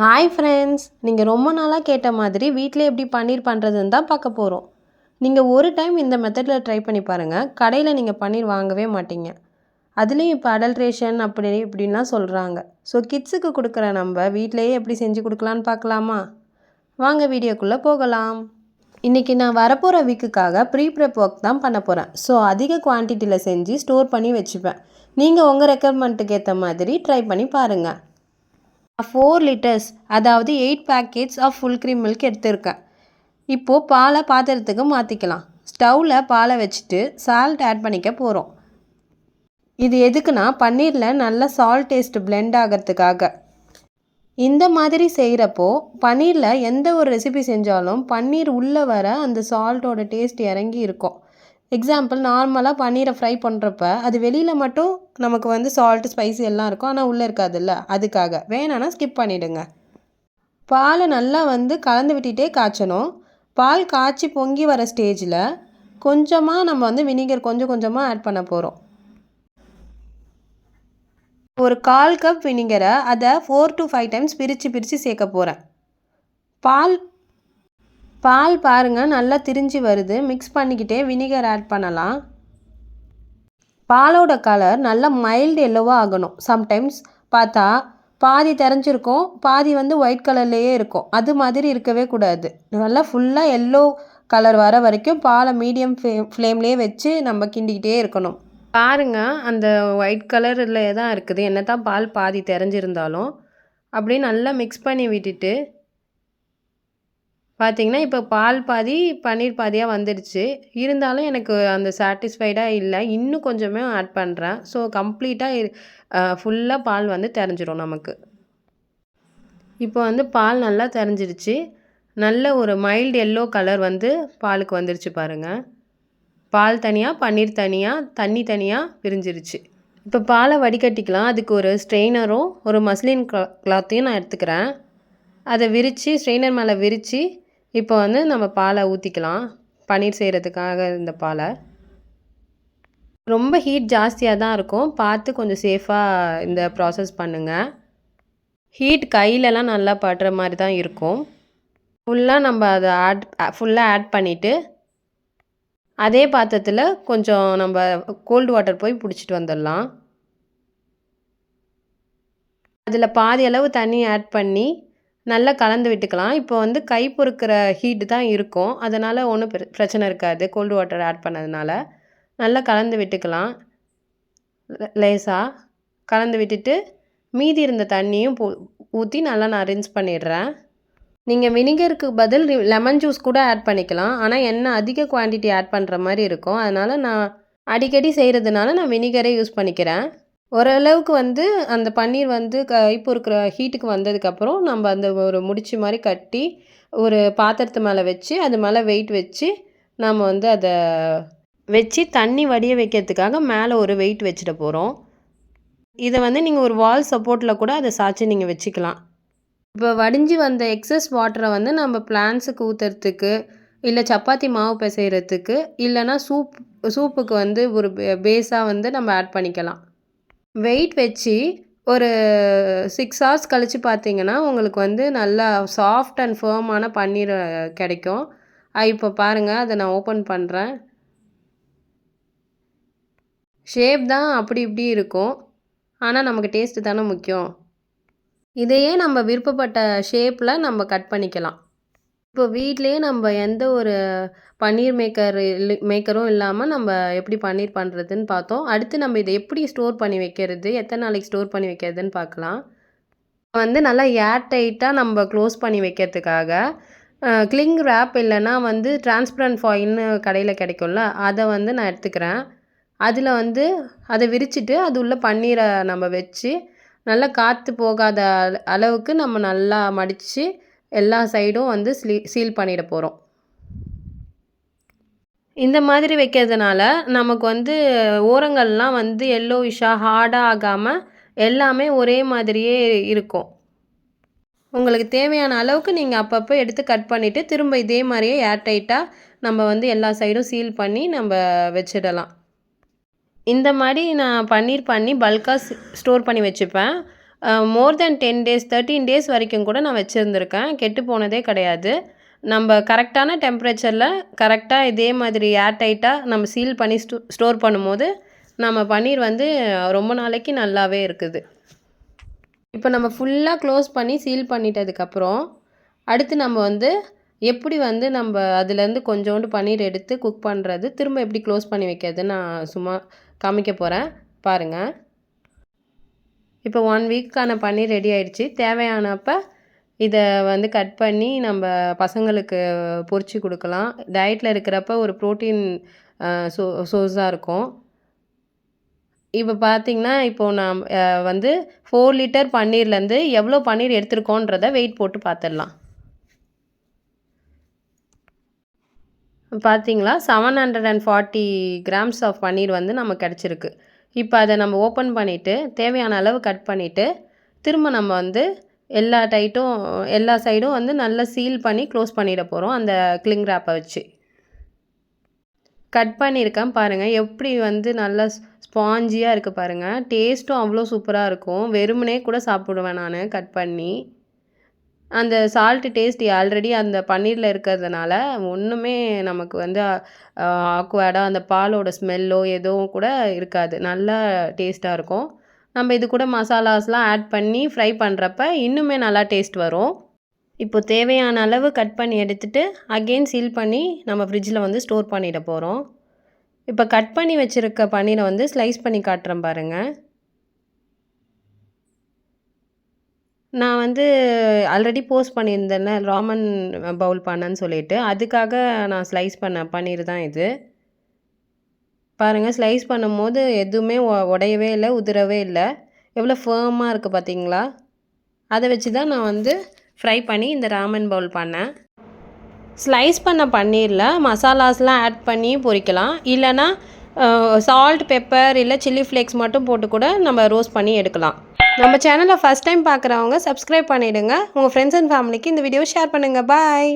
Hi friends, நீங்கள் ரொம்ப நாளாக கேட்ட மாதிரி வீட்டில் எப்படி பன்னீர் பண்ணுறதுன்னு தான் பார்க்க போகிறோம். நீங்கள் ஒரு டைம் இந்த மெத்தடில் ட்ரை பண்ணி பாருங்கள். கடையில் நீங்கள் பன்னீர் வாங்கவே மாட்டீங்க. அதுலேயும் இப்போ அடல்ட்ரேஷன் அப்படி இப்படின்லாம் சொல்கிறாங்க. ஸோ கிட்ஸுக்கு கொடுக்குற நம்ம வீட்டிலையே எப்படி செஞ்சு கொடுக்கலான்னு பார்க்கலாமா? வாங்க வீடியோக்குள்ளே போகலாம். இன்றைக்கி நான் வரப்போகிற வீக்குக்காக ப்ரீ-ப்ரெப் ஒர்க் தான் பண்ண போகிறேன். ஸோ அதிக குவான்டிட்டியில் செஞ்சு ஸ்டோர் பண்ணி வச்சுப்பேன். நீங்கள் உங்கள் ரெக்குயர்மெண்ட்டுக்கு ஏற்ற மாதிரி ட்ரை பண்ணி பாருங்கள். 4 லிட்டர்ஸ் அதாவது 8 packets of full cream milk எடுத்திருக்கேன். இப்போது பாலை பாத்திரத்துக்கு மாற்றிக்கலாம். ஸ்டவ்வில் பாலை வச்சுட்டு சால்ட் ஆட் பண்ணிக்க போகிறோம். இது எதுக்குன்னா பன்னீரில் நல்ல சால்ட் டேஸ்ட் பிளெண்ட் ஆகிறதுக்காக. இந்த மாதிரி செய்கிறப்போ பன்னீரில் எந்த ஒரு ரெசிபி செஞ்சாலும் பன்னீர் உள்ளே வர அந்த சால்ட்டோட டேஸ்ட் இறங்கி இருக்கும். எக்ஸாம்பிள், நார்மலாக பன்னீரை ஃப்ரை பண்ணுறப்ப அது வெளியில் மட்டும் நமக்கு சால்ட்டு ஸ்பைசி எல்லாம் இருக்கும், ஆனால் உள்ளே இருக்காதுல்ல, அதுக்காக. வேணான்னா ஸ்கிப் பண்ணிவிடுங்க. பாலை நல்லா கலந்து விட்டுட்டே காய்ச்சணும். பால் காய்ச்சி பொங்கி வர ஸ்டேஜில் கொஞ்சமாக நம்ம வினிகர் கொஞ்சம் கொஞ்சமாக ஆட் பண்ண போகிறோம். ஒரு 1/4 கப் வினிகரை அதை 4 to 5 டைம்ஸ் பிரித்து சேர்க்க போகிறேன். பால் பாருங்கள் நல்லா திரிஞ்சு வருது. மிக்ஸ் பண்ணிக்கிட்டே வினிகர் ஆட் பண்ணலாம். பாலோட கலர் நல்லா மைல்டு எல்லோவாக ஆகணும். சம்டைம்ஸ் பார்த்தா பாதி தெரிஞ்சிருக்கும், பாதி ஒயிட் கலர்லேயே இருக்கும். அது மாதிரி இருக்கவே கூடாது. நல்லா ஃபுல்லாக எல்லோ கலர் வர வரைக்கும் பாலை மீடியம் ஃப்ளேம்லேயே வச்சு நம்ம கிண்டிக்கிட்டே இருக்கணும். பாருங்கள், அந்த ஒயிட் கலரில் தான் இருக்குது. என்ன தான் பால் பாதி தெரிஞ்சிருந்தாலும் அப்படியே நல்லா மிக்ஸ் பண்ணி விட்டுட்டு பார்த்திங்கன்னா, இப்போ பால் பாதி பன்னீர் பாதியாக வந்துடுச்சு. இருந்தாலும் எனக்கு அந்த சாட்டிஸ்ஃபைடாக இல்லை. இன்னும் கொஞ்சமே ஆட் பண்ணுறேன். ஸோ கம்ப்ளீட்டாக ஃபுல்லாக பால் தெரிஞ்சிடும் நமக்கு. இப்போ பால் நல்லா தெரிஞ்சிடுச்சு. நல்ல ஒரு மைல்டு எல்லோ கலர் பாலுக்கு வந்துருச்சு பாருங்கள். பால் தனியாக, பன்னீர் தனியாக, தண்ணி தனியாக பிரிஞ்சிருச்சு. இப்போ பாலை வடிகட்டிக்கலாம். அதுக்கு ஒரு ஸ்ட்ரெயினரும் ஒரு மஸ்லின் கிளாத்தையும் நான் எடுத்துக்கிறேன். அதை விரித்து ஸ்ட்ரெயினர் மேலே விரித்து இப்போ நம்ம பாலை ஊற்றிக்கலாம். பன்னீர் செய்கிறதுக்காக இந்த பாலை ரொம்ப ஹீட் ஜாஸ்தியாக தான் இருக்கும். பார்த்து கொஞ்சம் சேஃபாக இந்த ப்ராசஸ் பண்ணுங்கள். ஹீட் கையிலலாம் நல்லா படுற மாதிரி தான் இருக்கும். ஃபுல்லாக நம்ம அதை ஃபுல்லாக ஆட் பண்ணிவிட்டு அதே பாத்திரத்தில் கொஞ்சம் நம்ம கோல்டு வாட்டர் போய் பிடிச்சிட்டு வந்துடலாம். அதில் பாதி அளவு தண்ணி ஆட் பண்ணி நல்லா கலந்து விட்டுக்கலாம். இப்போ கை பொறுக்கிற ஹீட்டு தான் இருக்கும், அதனால் ஒன்றும் பிரச்சனை இருக்காது. கோல்டு வாட்டர் ஆட் பண்ணதுனால நல்லா கலந்து விட்டுக்கலாம். லேசாக கலந்து விட்டுட்டு மீதி இருந்த தண்ணியும் ஊற்றி நல்லா நான் ரின்ஸ் பண்ணிடுறேன். நீங்கள் வினிகருக்கு பதில் லெமன் ஜூஸ் கூட ஆட் பண்ணிக்கலாம். ஆனால் எண்ணெய் அதிக குவான்டிட்டி ஆட் பண்ணுற மாதிரி இருக்கும். அதனால் நான் அடிக்கடி செய்கிறதுனால நான் வினிகரே யூஸ் பண்ணிக்கிறேன். ஓரளவுக்கு அந்த பன்னீர் கை பொறுக்கிற ஹீட்டுக்கு வந்ததுக்கப்புறம் நம்ம அந்த ஒரு முடிச்சு மாதிரி கட்டி ஒரு பாத்திரத்து மேலே வச்சு அது மேலே வெயிட் வச்சு நம்ம அதை வச்சு தண்ணி வடிய வைக்கிறதுக்காக மேலே ஒரு வெயிட் வச்சுட போகிறோம். இதை நீங்கள் ஒரு வால் சப்போர்ட்டில் கூட அதை சாய்ச்சி நீங்கள் வச்சுக்கலாம். இப்போ வடிஞ்சு வந்த எக்ஸஸ் வாட்டரை நம்ம பிளான்ஸுக்கு ஊற்றுறதுக்கு, இல்லை சப்பாத்தி மாவு பிசைகிறதுக்கு, இல்லைனா சூப்புக்கு ஒரு பேஸாக நம்ம ஆட் பண்ணிக்கலாம். வெயிட் வச்சு ஒரு 6 hours கழித்து பார்த்தீங்கன்னா உங்களுக்கு நல்லா சாஃப்ட் அண்ட் ஃபர்மான பன்னீர் கிடைக்கும். இப்போ பாருங்கள், அதை நான் ஓப்பன் பண்ணுறேன். ஷேப் தான் அப்படி இப்படி இருக்கும், ஆனால் நமக்கு டேஸ்ட்டு தானே முக்கியம். இதையே நம்ம விருப்பப்பட்ட ஷேப்பில் நம்ம கட் பண்ணிக்கலாம். இப்போ வீட்டிலேயே நம்ம எந்த ஒரு பன்னீர் மேக்கரும் இல்லாமல் நம்ம எப்படி பன்னீர் பண்ணுறதுன்னு பார்த்தோம். அடுத்து நம்ம இதை எப்படி ஸ்டோர் பண்ணி வைக்கிறது, எத்தனை நாளைக்கு ஸ்டோர் பண்ணி வைக்கிறதுன்னு பார்க்கலாம். நல்லா ஏர் டைட்டாக நம்ம க்ளோஸ் பண்ணி வைக்கிறதுக்காக கிளிங் ரேப் இல்லைன்னா டிரான்ஸ்பரண்ட் ஃபாயில்னு கடையில் கிடைக்கும்ல, அதை நான் எடுத்துக்கிறேன். அதில் அதை விரிச்சிட்டு அது உள்ள பன்னீரை நம்ம வச்சு நல்லா காற்று போகாத அளவுக்கு நம்ம நல்லா மடித்து எல்லா சைடும் சீல் பண்ணிட போகிறோம். இந்த மாதிரி வைக்கிறதுனால நமக்கு ஓரங்கள்லாம் எல்லோயிஷாக ஹார்டாக ஆகாமல் எல்லாமே ஒரே மாதிரியே இருக்கும். உங்களுக்கு தேவையான அளவுக்கு நீங்கள் அப்பப்போ எடுத்து கட் பண்ணிவிட்டு திரும்ப இதே மாதிரியே ஏர் டைட்டாக நம்ம எல்லா சைடும் சீல் பண்ணி நம்ம வச்சிடலாம். இந்த மாதிரி நான் பன்னீர் பண்ணி பல்காக ஸ்டோர் பண்ணி வச்சுப்பேன். மோர் தென் 10 டேஸ் 13 டேஸ் வரைக்கும் கூட நான் வச்சுருந்துருக்கேன். கெட்டு போனதே கிடையாது. நம்ம கரெக்டான டெம்பரேச்சரில் கரெக்டாக இதே மாதிரி ஏர் டைட்டாக நம்ம சீல் பண்ணி ஸ்டோர் பண்ணும்போது நம்ம பன்னீர் வந்து ரொம்ப நாளைக்கு நல்லாவே இருக்குது. இப்போ நம்ம ஃபுல்லாக க்ளோஸ் பண்ணி சீல் பண்ணிட்டதுக்கப்புறம் அடுத்து நம்ம வந்து எப்படி வந்து நம்ம அதுலேருந்து கொஞ்சோண்டு பன்னீர் எடுத்து குக் பண்ணுறது, திரும்ப எப்படி க்ளோஸ் பண்ணி வைக்கிறது நான் சும்மா காமிக்க போகிறேன் பாருங்கள். இப்போ 1 வீக்கான பன்னீர் ரெடி ஆயிடுச்சு. தேவையானப்போ இதை வந்து கட் பண்ணி நம்ம பசங்களுக்கு பொரிச்சு கொடுக்கலாம். டயட்டில் இருக்கிறப்ப ஒரு ப்ரோட்டீன் சோர்ஸாக இருக்கும். இப்போ பார்த்தீங்கன்னா இப்போது நான் வந்து 4 லிட்டர் பன்னீர்லேருந்து எவ்வளோ பன்னீர் எடுத்துருக்கோன்றதை வெயிட் போட்டு பார்த்துடலாம். பார்த்தீங்களா 740 கிராம்ஸ் ஆஃப் பன்னீர் வந்து நமக்கு கிடச்சிருக்கு. இப்போ அதை நம்ம ஓப்பன் பண்ணிவிட்டு தேவையான அளவு கட் பண்ணிவிட்டு திரும்ப நம்ம வந்து எல்லா சைடும் வந்து நல்லா சீல் பண்ணி க்ளோஸ் பண்ணிட போகிறோம் அந்த கிளிங் ரேப்பை வச்சு. கட் பண்ணியிருக்கேன் பாருங்கள், எப்படி வந்து நல்லா ஸ்பாஞ்சியாக இருக்குது பாருங்கள். டேஸ்ட்டும் அவ்வளோ சூப்பராக இருக்கும். வெறுமனே கூட சாப்பிடுவேன் நான் கட் பண்ணி. அந்த சால்ட்டு டேஸ்ட் ஆல்ரெடி அந்த பன்னீரில் இருக்கிறதுனால ஒன்றுமே நமக்கு வந்து ஆக்வர்டாக அந்த பாலோட ஸ்மெல்லோ எதுவும் கூட இருக்காது. நல்லா டேஸ்ட்டாக இருக்கும். நம்ம இது கூட மசாலாஸ்லாம் ஆட் பண்ணி ஃப்ரை பண்ணுறப்ப இன்னுமே நல்லா டேஸ்ட் வரும். இப்போ தேவையான அளவு கட் பண்ணி எடுத்துகிட்டு அகெயின் சீல் பண்ணி நம்ம ஃப்ரிட்ஜில் வந்து ஸ்டோர் பண்ணிட போகிறோம். இப்போ கட் பண்ணி வச்சுருக்க பன்னீரை வந்து ஸ்லைஸ் பண்ணி காட்டுறேன் பாருங்கள். நான் வந்து ஆல்ரெடி போஸ்ட் பண்ணியிருந்தேன்ல ராமன் பவுல் பண்ணேன்னு சொல்லிட்டு, அதுக்காக நான் ஸ்லைஸ் பண்ண பன்னீர் தான் இது. பாருங்கள், ஸ்லைஸ் பண்ணும்போது எதுவுமே உடையவே இல்லை, உதிரவே இல்லை. எவ்வளோ ஃபேர்மாக இருக்குது பார்த்தீங்களா? அதை வச்சு தான் நான் வந்து ஃப்ரை பண்ணி இந்த ராமன் பவுல் பண்ணேன். ஸ்லைஸ் பண்ண பன்னீரில் மசாலாஸ்லாம் ஆட் பண்ணி பொரிக்கலாம். இல்லைனா சால்ட், பெப்பர் இல்லை சில்லி ஃப்ளேக்ஸ் மட்டும் போட்டு கூட நம்ம ரோஸ்ட் பண்ணி எடுக்கலாம். நம்ம சேனலை ஃபஸ்ட் டைம் பார்க்குறவங்க சப்ஸ்கிரைப் பண்ணிவிடுங்க. உங்கள் ஃப்ரெண்ட்ஸ் அண்ட் ஃபேமிலிக்கு இந்த வீடியோவை ஷேர் பண்ணுங்கள். பாய்.